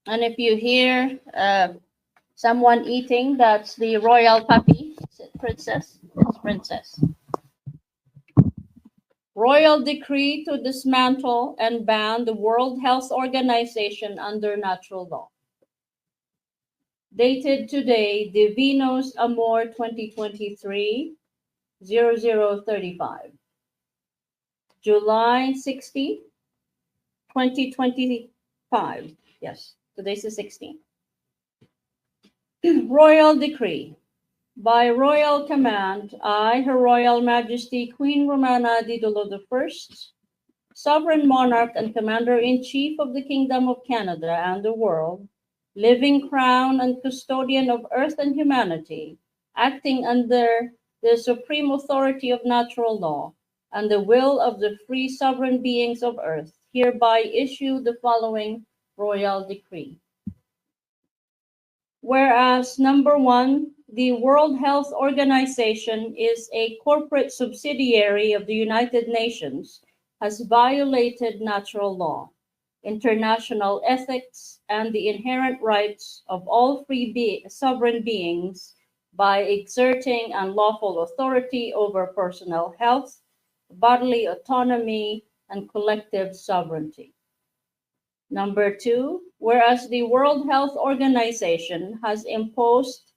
And if you hear someone eating, that's the royal puppy. Is it princess? It's princess. Royal decree to dismantle and ban the World Health Organization under natural law. Dated today, Divina Amor 2023 0035. July 60, 2025. Yes, today's the 16th. Royal decree. By royal command, I, Her Royal Majesty Queen Romana Didulo I, Sovereign Monarch and Commander-in-Chief of the Kingdom of Canada and the world, living crown and custodian of earth and humanity, acting under the supreme authority of natural law and the will of the free sovereign beings of earth, hereby issue the following royal decree. Whereas, number one, the World Health Organization is a corporate subsidiary of the United Nations, has violated natural law, international ethics, and the inherent rights of all sovereign beings by exerting unlawful authority over personal health, bodily autonomy, and collective sovereignty. Number two, whereas the World Health Organization has imposed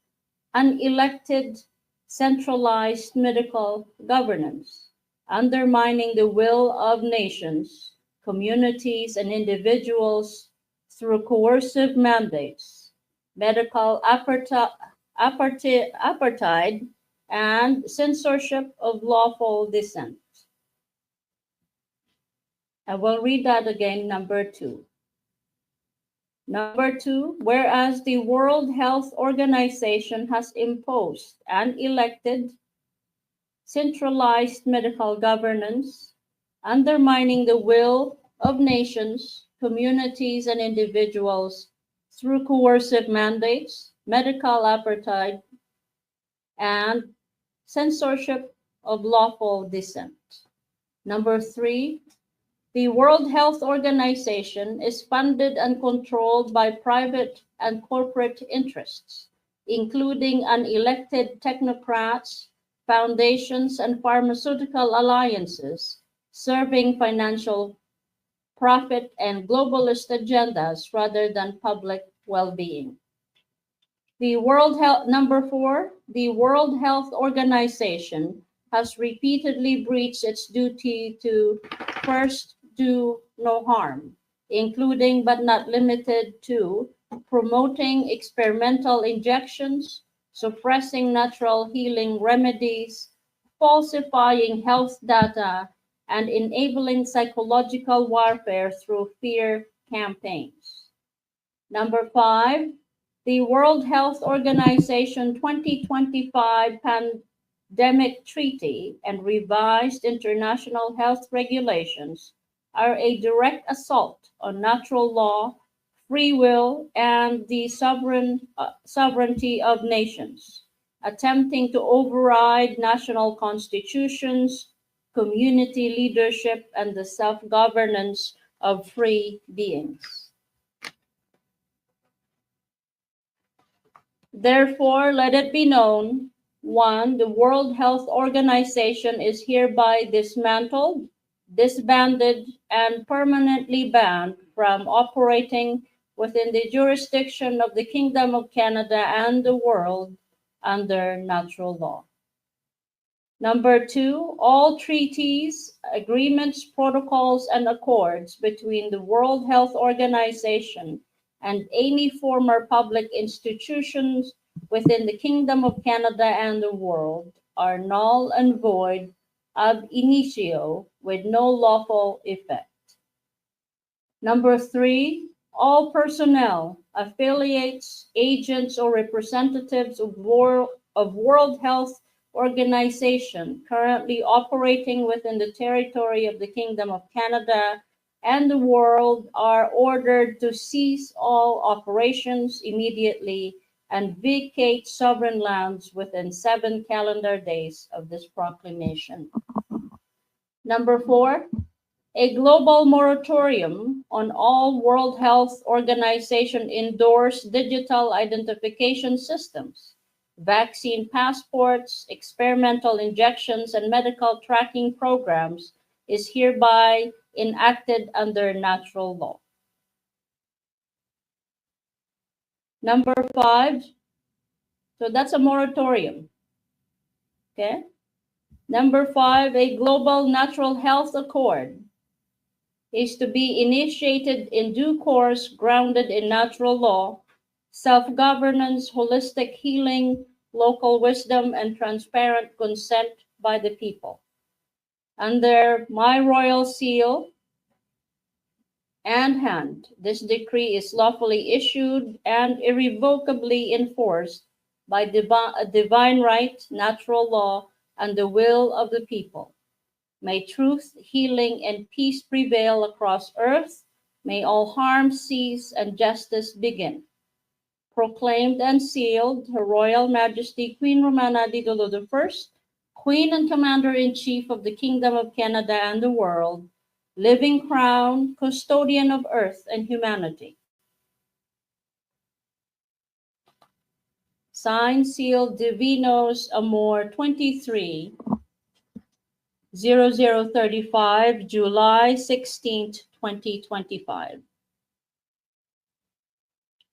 unelected centralized medical governance, undermining the will of nations, communities, and individuals through coercive mandates, medical apartheid, and censorship of lawful dissent. I will read that again, number two. Number two, whereas the World Health Organization has imposed and elected centralized medical governance, undermining the will of nations, communities, and individuals through coercive mandates, medical apartheid, and censorship of lawful dissent. Number three, the World Health Organization is funded and controlled by private and corporate interests, including unelected technocrats, foundations, and pharmaceutical alliances, serving financial profit and globalist agendas rather than public well-being. Number four, the World Health Organization has repeatedly breached its duty to first do no harm, including but not limited to promoting experimental injections, suppressing natural healing remedies, falsifying health data, and enabling psychological warfare through fear campaigns. Number five, the World Health Organization 2025 Pandemic Treaty and revised international health regulations are a direct assault on natural law, free will, and the sovereignty of nations, attempting to override national constitutions, community leadership, and the self-governance of free beings. Therefore, let it be known, one, the World Health Organization is hereby dismantled, disbanded, and permanently banned from operating within the jurisdiction of the Kingdom of Canada and the world under natural law. Number two, all treaties, agreements, protocols, and accords between the World Health Organization and any former public institutions within the Kingdom of Canada and the world are null and void ab initio with no lawful effect. Number three, all personnel, affiliates, agents, or representatives of World Health Organization currently operating within the territory of the Kingdom of Canada and the world are ordered to cease all operations immediately and vacate sovereign lands within 7 calendar days of this proclamation. Number four, A global moratorium on all World Health Organization endorsed digital identification systems, vaccine passports, experimental injections, and medical tracking programs is hereby enacted under natural law. Number 5, so that's a moratorium. Okay. Number 5, a global natural health accord is to be initiated in due course, grounded in natural law, self-governance, holistic healing, local wisdom, and transparent consent by the people. Under my royal seal and hand, this decree is lawfully issued and irrevocably enforced by divine right, natural law, and the will of the people. May truth, healing, and peace prevail across earth. May all harm cease and justice begin. Proclaimed and sealed, Her Royal Majesty Queen Romana Didulo I, Queen and Commander-in-Chief of the Kingdom of Canada and the world, living crown, custodian of earth and humanity. Signed, sealed, Divinos Amor 23, 0035, July 16th, 2025.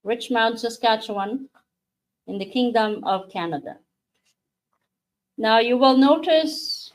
Richmond, Saskatchewan, in the Kingdom of Canada. Now you will notice